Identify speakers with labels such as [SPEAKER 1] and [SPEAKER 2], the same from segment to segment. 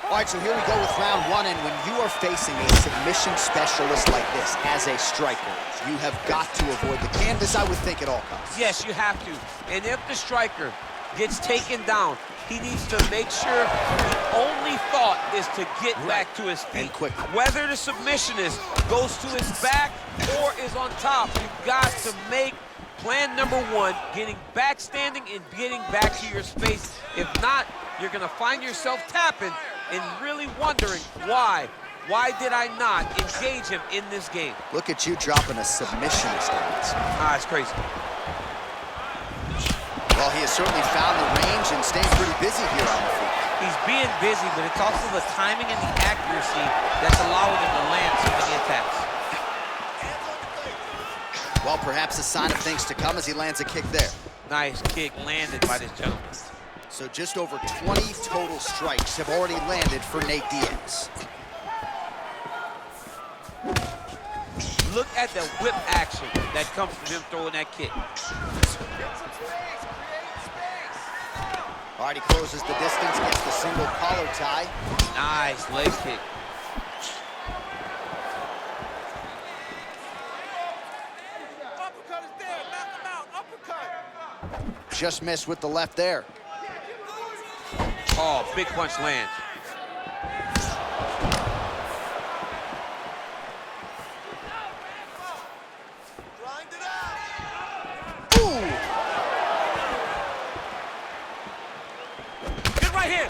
[SPEAKER 1] All right, so here we go with round one, and when you are facing a submission specialist like this as a striker, you have got to avoid the canvas, I would think, at all costs.
[SPEAKER 2] Yes, you have to. And if the striker gets taken down, he needs to make sure the only thought is to get back to his feet.
[SPEAKER 1] And quickly.
[SPEAKER 2] Whether the submissionist goes to his back or is on top, you've got to make plan number one, getting back standing and getting back to your space. If not, you're gonna find yourself tapping and really wondering why. Why did I not engage him in this game?
[SPEAKER 1] Look at you dropping a submissionist on this.
[SPEAKER 2] It's crazy.
[SPEAKER 1] Well, he has certainly found the range and staying pretty busy here on the feet.
[SPEAKER 2] He's being busy, but it's also the timing and the accuracy that's allowing him to land so many attacks.
[SPEAKER 1] Well, perhaps a sign of things to come as he lands a kick there.
[SPEAKER 2] Nice kick landed by this gentleman.
[SPEAKER 1] So just over 20 total strikes have already landed for Nate Diaz.
[SPEAKER 2] Look at the whip action that comes from him throwing that kick.
[SPEAKER 1] All right, he closes the distance, gets the single collar tie.
[SPEAKER 2] Nice leg kick.
[SPEAKER 3] Uppercut is there, knock him out, uppercut.
[SPEAKER 1] Just missed with the left there.
[SPEAKER 2] Oh, big punch lands.
[SPEAKER 3] Grind it out.
[SPEAKER 1] Ooh!
[SPEAKER 2] Good right here.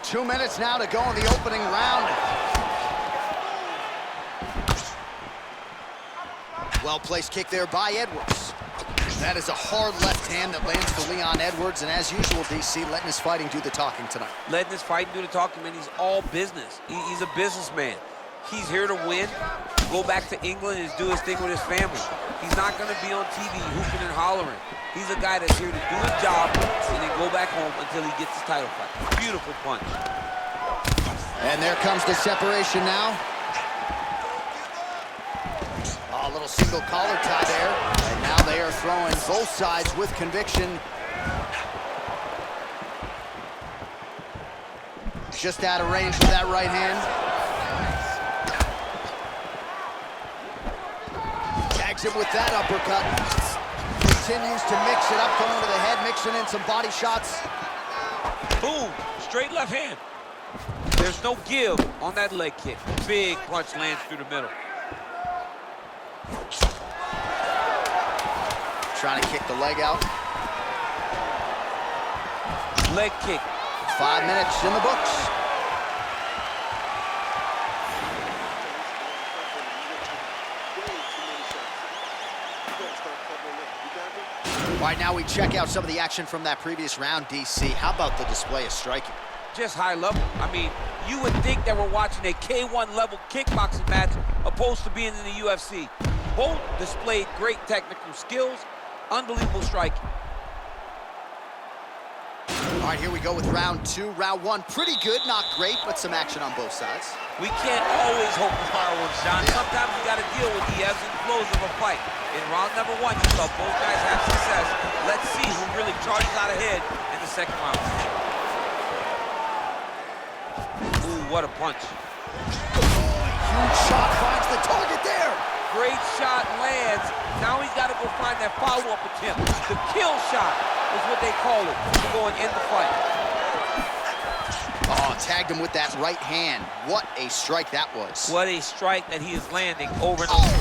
[SPEAKER 1] 2 minutes now to go in the opening round. Well-placed kick there by Edwards. That is a hard left hand that lands for Leon Edwards, and as usual, DC, letting his fighting do the talking tonight.
[SPEAKER 2] Letting his fighting do the talking, man. He's all business. He's a businessman. He's here to win, go back to England and do his thing with his family. He's not going to be on TV hooping and hollering. He's a guy that's here to do his job and then go back home until he gets his title fight. Beautiful punch.
[SPEAKER 1] And there comes the separation now. A little single collar tie there. And now they are throwing both sides with conviction. Just out of range with that right hand. Tags him with that uppercut. Continues to mix it up, going to the head, mixing in some body shots.
[SPEAKER 2] Boom, straight left hand. There's no give on that leg kick. Big punch lands through the middle.
[SPEAKER 1] Trying to kick the leg out.
[SPEAKER 2] Leg kick.
[SPEAKER 1] 5 minutes in the books. All right, now we check out some of the action from that previous round, DC. How about the display of striking?
[SPEAKER 2] Just high level. I mean, you would think that we're watching a K1 level kickboxing match opposed to being in the UFC. Both displayed great technical skills, unbelievable striking.
[SPEAKER 1] All right, here we go with round two. Round one, pretty good, not great, but some action on both sides.
[SPEAKER 2] We can't always hope for fireworks, John. Sometimes we got to deal with the ebbs and flows of a fight. In round number one, you saw both guys have success. Let's see who really charges out ahead in the second round. Ooh, what a punch.
[SPEAKER 1] Huge shot finds the target there.
[SPEAKER 2] Great shot lands. Now he's got to go find that follow-up attempt. The kill shot is what they call it to go and end the fight.
[SPEAKER 1] Oh, tagged him with that right hand. What a strike that was.
[SPEAKER 2] What a strike that he is landing over and
[SPEAKER 1] Oh,
[SPEAKER 2] over.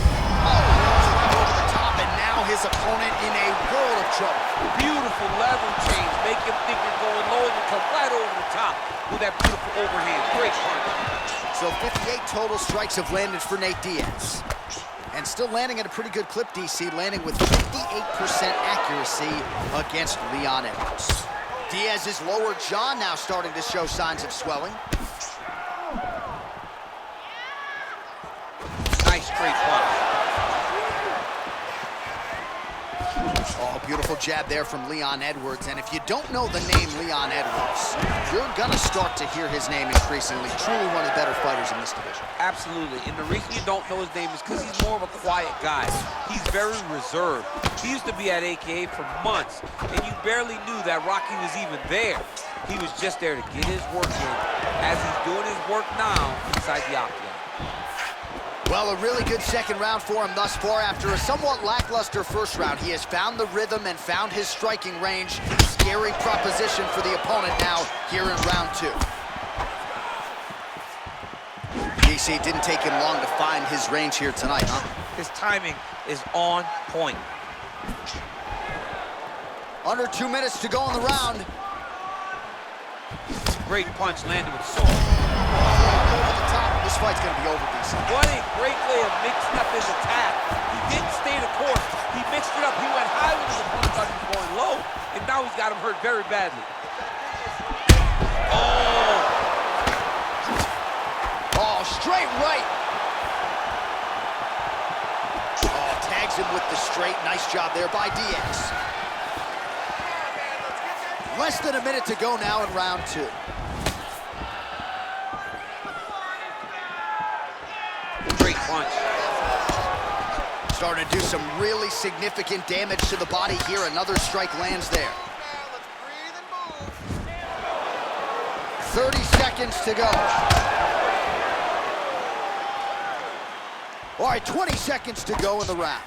[SPEAKER 1] over the top, and now his opponent in a world of trouble.
[SPEAKER 2] Beautiful level change. Make him think you're going low and you come right over the top with that beautiful overhand. Great punch.
[SPEAKER 1] So 58 total strikes have landed for Nate Diaz. And still landing at a pretty good clip, DC, landing with 58% accuracy against Leon Edwards. Diaz's lower jaw now starting to show signs of swelling.
[SPEAKER 2] Nice straight punch.
[SPEAKER 1] Oh, Beautiful jab there from Leon Edwards. And if you don't know the name Leon Edwards, you're going to start to hear his name increasingly. Truly one of the better fighters in this division.
[SPEAKER 2] Absolutely. And the reason you don't know his name is because he's more of a quiet guy. He's very reserved. He used to be at AKA for months, and you barely knew that Rocky was even there. He was just there to get his work in, as he's doing his work now inside the Octagon.
[SPEAKER 1] Well, a really good second round for him thus far. After a somewhat lackluster first round, he has found the rhythm and found his striking range. Scary proposition for the opponent now here in round 2. DC, didn't take him long to find his range here tonight, huh?
[SPEAKER 2] His timing is on point.
[SPEAKER 1] Under 2 minutes to go in the round.
[SPEAKER 2] Great punch landed with soul.
[SPEAKER 1] Over the top. This fight's gonna be over, DC.
[SPEAKER 2] What a great way of mixing up his attack. He didn't stay the course. He mixed it up. He went high when his opponent thought he was going low, and now he's got him hurt very badly.
[SPEAKER 1] Oh, straight right. Oh, tags him with the straight. Nice job there by Diaz. Less than a minute to go now in round 2.
[SPEAKER 2] Great punch.
[SPEAKER 1] Starting to do some really significant damage to the body here. Another strike lands there. 30 seconds to go. All right, 20 seconds to go in the round.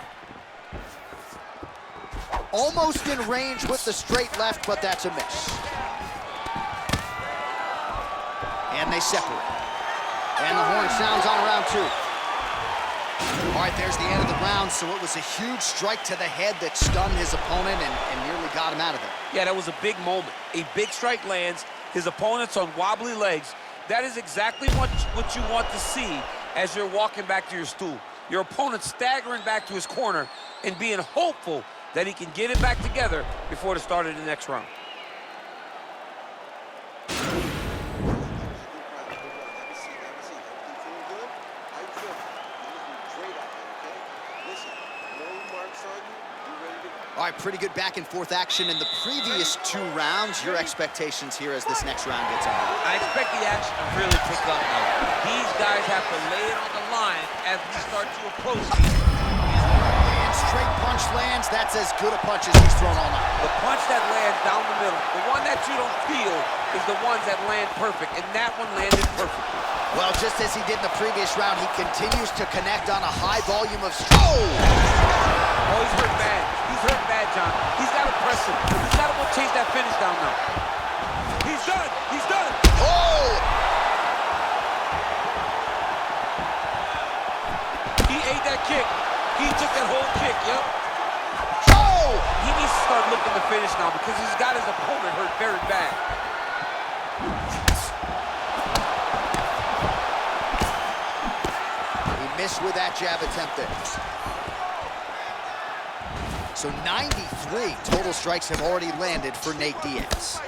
[SPEAKER 1] Almost in range with the straight left, but that's a miss. And they separate. And the horn sounds on round 2. All right, there's the end of the round. So it was a huge strike to the head that stunned his opponent and nearly got him out of there.
[SPEAKER 2] Yeah, that was a big moment. A big strike lands. His opponent's on wobbly legs. That is exactly what you want to see as you're walking back to your stool. Your opponent staggering back to his corner and being hopeful that he can get it back together before the start of the next round.
[SPEAKER 1] All right, pretty good back and forth action in the previous 2 rounds. Your expectations here as this next round gets underway?
[SPEAKER 2] I expect the action to really pick up now. These guys have to lay it on the line as we start to approach these.
[SPEAKER 1] And straight punch lands. That's as good a punch as he's thrown all night.
[SPEAKER 2] The punch that lands down the middle, the one that you don't feel, is the ones that land perfect, and that one landed perfect.
[SPEAKER 1] Well, just as he did in the previous round, he continues to connect on a high volume of... Oh,
[SPEAKER 2] he's hurt bad. He's hurt bad, John. He's got to press him. He's got to go chase that finish down now. He's done. He's done.
[SPEAKER 1] Oh!
[SPEAKER 2] He ate that kick. He took that whole kick, yep.
[SPEAKER 1] Oh!
[SPEAKER 2] He needs to start looking to finish now because he's got his opponent hurt very bad.
[SPEAKER 1] He missed with that jab attempt there. So 93 total strikes have already landed for Nate Diaz.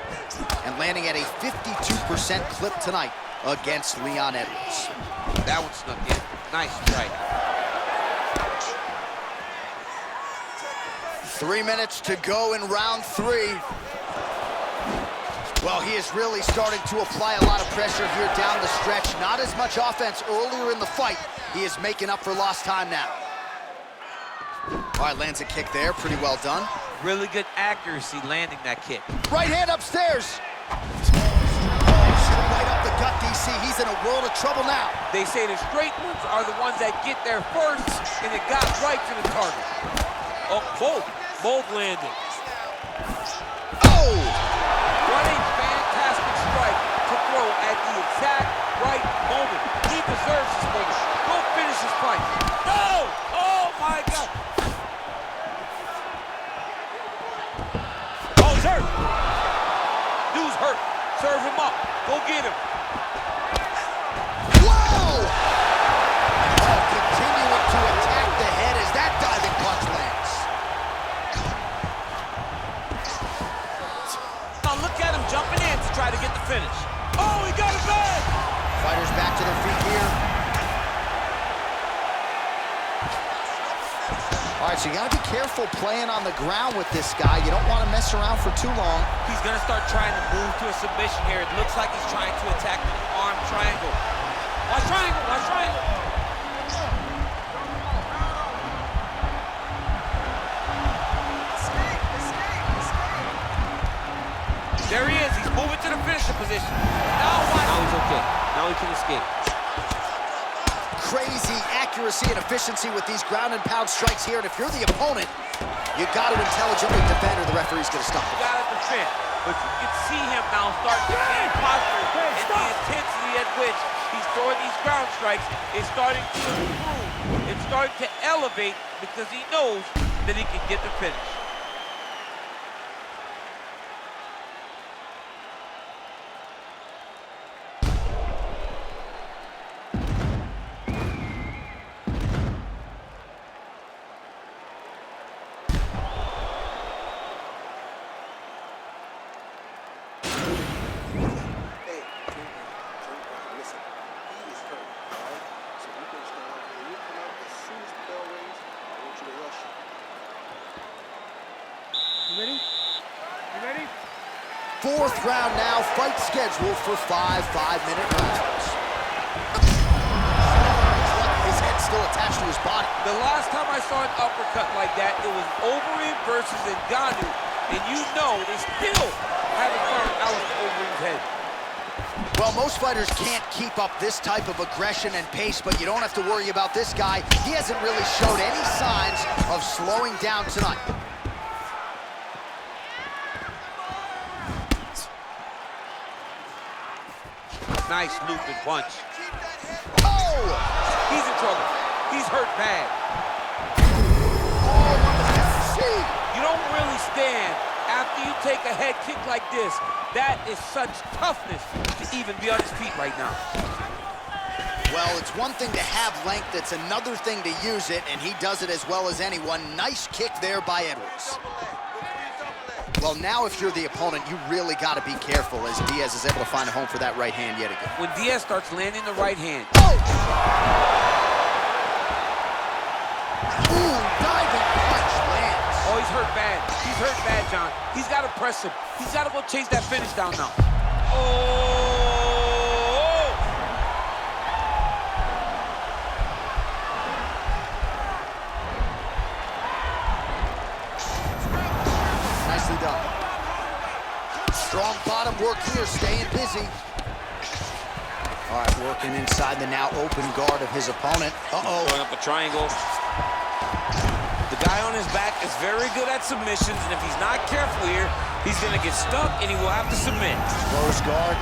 [SPEAKER 1] And landing at a 52% clip tonight against Leon Edwards.
[SPEAKER 2] That one snuck in. Nice strike.
[SPEAKER 1] 3 minutes to go in round 3. Well, he is really starting to apply a lot of pressure here down the stretch. Not as much offense earlier in the fight. He is making up for lost time now. All right, lands a kick there. Pretty well done.
[SPEAKER 2] Really good accuracy landing that kick.
[SPEAKER 1] Right hand upstairs. Right up the gut, DC. He's in a world of trouble now.
[SPEAKER 2] They say the straight ones are the ones that get there first, and it got right to the target. Oh, both landed.
[SPEAKER 1] Oh!
[SPEAKER 2] What a fantastic strike to throw at the exact right moment. He deserves this moment. Go finish his fight. No! Oh, my God. Oh, he's hurt. Dude's hurt. Serve him up. Go get him.
[SPEAKER 1] Whoa! Oh, continuing to attack the head as that diving punch lands.
[SPEAKER 2] Now look at him jumping in to try to get the finish. Oh, he got it back!
[SPEAKER 1] Fighters back to their feet here. All right, so you got to be careful playing on the ground with this guy. You don't want to mess around for too long.
[SPEAKER 2] He's going to start trying to move to a submission here. It looks like he's trying to attack the arm triangle. Watch triangle, watch triangle. There he is. He's moving to the finisher position. Now watch. Now he's okay. Now he can escape.
[SPEAKER 1] Crazy accuracy and efficiency with these ground and pound strikes here. And if you're the opponent, you got to intelligently defend or the referee's going to stop it.
[SPEAKER 2] You got to defend. But you can see him now start to gain posture, and the intensity at which he's throwing these ground strikes is starting to improve. It's starting to elevate because he knows that he can get the finish.
[SPEAKER 1] Fourth round now, fight scheduled for 5 5-minute rounds. His head's still attached to his body.
[SPEAKER 2] The last time I saw an uppercut like that, it was Overeem versus Ngannou, and you know they still haven't found Alistair Overeem's head.
[SPEAKER 1] Well, most fighters can't keep up this type of aggression and pace, but you don't have to worry about this guy. He hasn't really showed any signs of slowing down tonight.
[SPEAKER 2] Nice looping punch.
[SPEAKER 1] Oh!
[SPEAKER 2] He's in trouble. He's hurt bad.
[SPEAKER 1] Oh, what was that? See?
[SPEAKER 2] You don't really stand after you take a head kick like this. That is such toughness to even be on his feet right now.
[SPEAKER 1] Well, it's one thing to have length, it's another thing to use it, and he does it as well as anyone. Nice kick there by Edwards. Well, now if you're the opponent, you really got to be careful as Diaz is able to find a home for that right hand yet again.
[SPEAKER 2] When Diaz starts landing the right hand.
[SPEAKER 1] Oh! Ooh, diving punch lands.
[SPEAKER 2] Oh, he's hurt bad. He's hurt bad, John. He's got to press him. He's got to go chase that finish down now. Oh!
[SPEAKER 1] Nicely done. Strong bottom work here, staying busy. All right, working inside the now open guard of his opponent. Uh-oh.
[SPEAKER 2] Throwing up a triangle. The guy on his back is very good at submissions, and if he's not careful here, he's going to get stuck, and he will have to submit.
[SPEAKER 1] Close guard.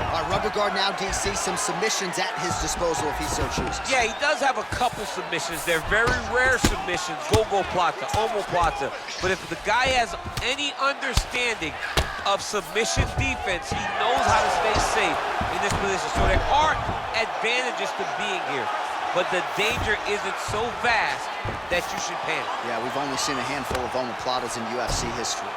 [SPEAKER 1] All right, rubber guard now, DC. Some submissions at his disposal if he so chooses.
[SPEAKER 2] Yeah, he does have a couple submissions. They're very rare submissions. Go-go plata, omoplata. But if the guy has any understanding of submission defense, he knows how to stay safe in this position. So there are advantages to being here, but the danger isn't so vast that you should panic.
[SPEAKER 1] Yeah, we've only seen a handful of omoplatas in UFC history.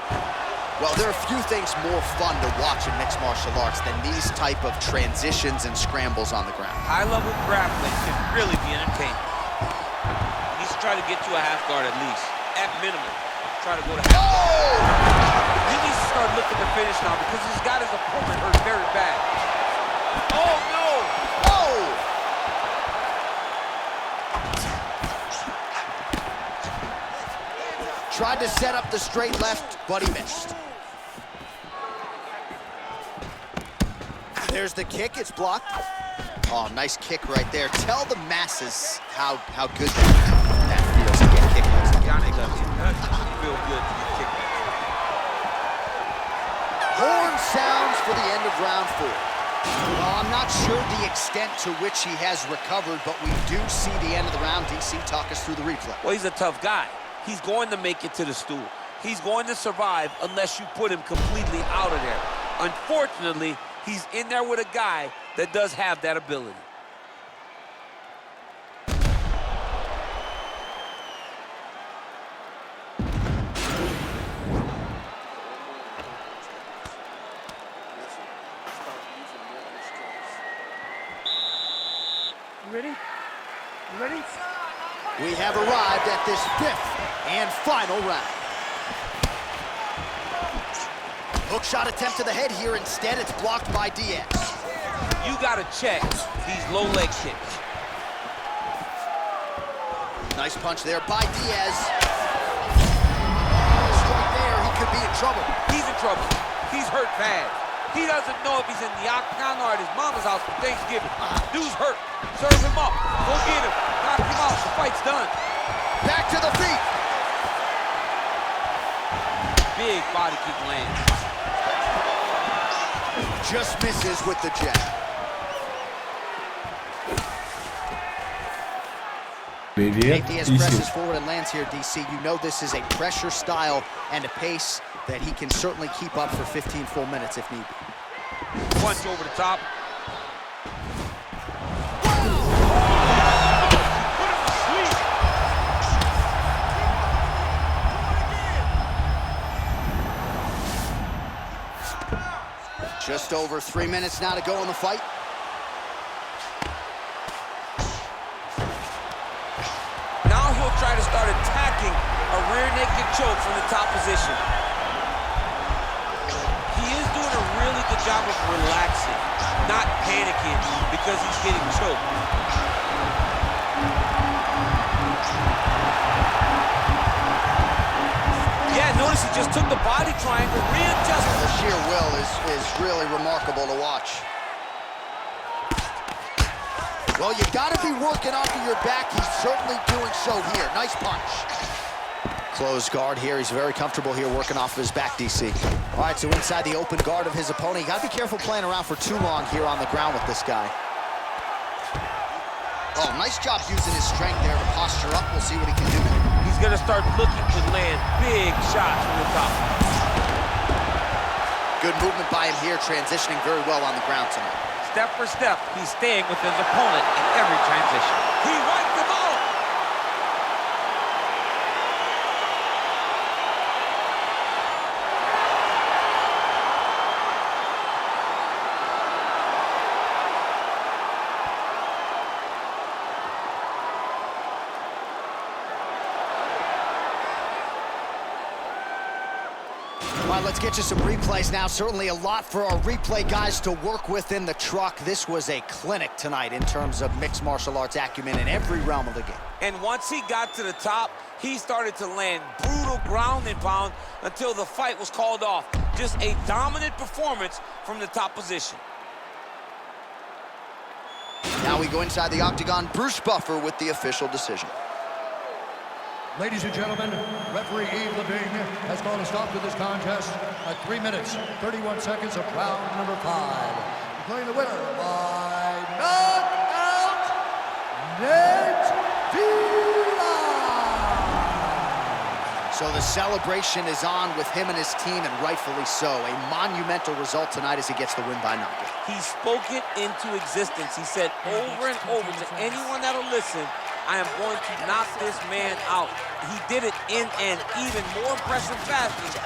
[SPEAKER 1] Well, there are a few things more fun to watch in mixed martial arts than these type of transitions and scrambles on the ground.
[SPEAKER 2] High-level grappling can really be entertaining. He needs to try to get to a half guard at least, at minimum. Try to go to half guard.
[SPEAKER 1] Oh!
[SPEAKER 2] He needs to start looking to finish now because he's got his opponent hurt very bad. Oh, no!
[SPEAKER 1] Oh! Tried to set up the straight left, but he missed. There's the kick, it's blocked. Oh, nice kick right there. Tell the masses how good that feels to get kicked.
[SPEAKER 2] Johnny does feel good to get kicked.
[SPEAKER 1] Horn sounds for the end of round 4. Well, I'm not sure the extent to which he has recovered, but we do see the end of the round. DC, talk us through the replay.
[SPEAKER 2] Well, he's a tough guy. He's going to make it to the stool. He's going to survive unless you put him completely out of there. Unfortunately, he's in there with a guy that does have that ability.
[SPEAKER 4] You ready? You ready?
[SPEAKER 1] We have arrived at this 5th and final round. Hook shot attempt to the head here. Instead, it's blocked by Diaz.
[SPEAKER 2] You gotta check these low leg kicks.
[SPEAKER 1] Nice punch there by Diaz. Strike there, he could be in trouble.
[SPEAKER 2] He's in trouble. He's hurt bad. He doesn't know if he's in the Octagon or at his mama's house for Thanksgiving. Dude's hurt. Serve him up. Go get him. Knock him out. The fight's done.
[SPEAKER 1] Back to the feet.
[SPEAKER 2] Big body kick lands.
[SPEAKER 1] Just misses with the jab. Nate Diaz presses forward and lands here, DC. You know this is a pressure style and a pace that he can certainly keep up for 15 full minutes if need be.
[SPEAKER 2] Punch over the top.
[SPEAKER 1] Just over 3 minutes now to go in the fight.
[SPEAKER 2] Now he'll try to start attacking a rear naked choke from the top position. He is doing a really good job of relaxing, not panicking because he's getting choked. Yeah, notice he just took the body triangle, readjusted.
[SPEAKER 1] The sheer will is really remarkable to watch. Well, you gotta be working off of your back. He's certainly doing so here. Nice punch. Closed guard here. He's very comfortable here working off of his back, DC. All right, so inside the open guard of his opponent. You gotta be careful playing around for too long here on the ground with this guy. Oh, nice job using his strength there to posture up. We'll see what he can do.
[SPEAKER 2] He's gonna start looking to land big shots from the top.
[SPEAKER 1] Good movement by him here, transitioning very well on the ground tonight.
[SPEAKER 2] Step for step, he's staying with his opponent in every transition. He wiped them out!
[SPEAKER 1] All right, let's get you some replays now. Certainly a lot for our replay guys to work with in the truck. This was a clinic tonight in terms of mixed martial arts acumen in every realm of the game.
[SPEAKER 2] And once he got to the top, he started to land brutal ground and pound until the fight was called off. Just a dominant performance from the top position.
[SPEAKER 1] Now we go inside the Octagon. Bruce Buffer with the official decision.
[SPEAKER 4] Ladies and gentlemen, referee Yves Levine has called a stop to this contest at 3 minutes, 31 seconds of round number 5. Declaring the winner by knockout, Nate Diaz.
[SPEAKER 1] So the celebration is on with him and his team, and rightfully so. A monumental result tonight as he gets the win by knockout.
[SPEAKER 2] He spoke it into existence. He said over and over to anyone that'll listen, I am going to knock this man out. He did it in an even more impressive fashion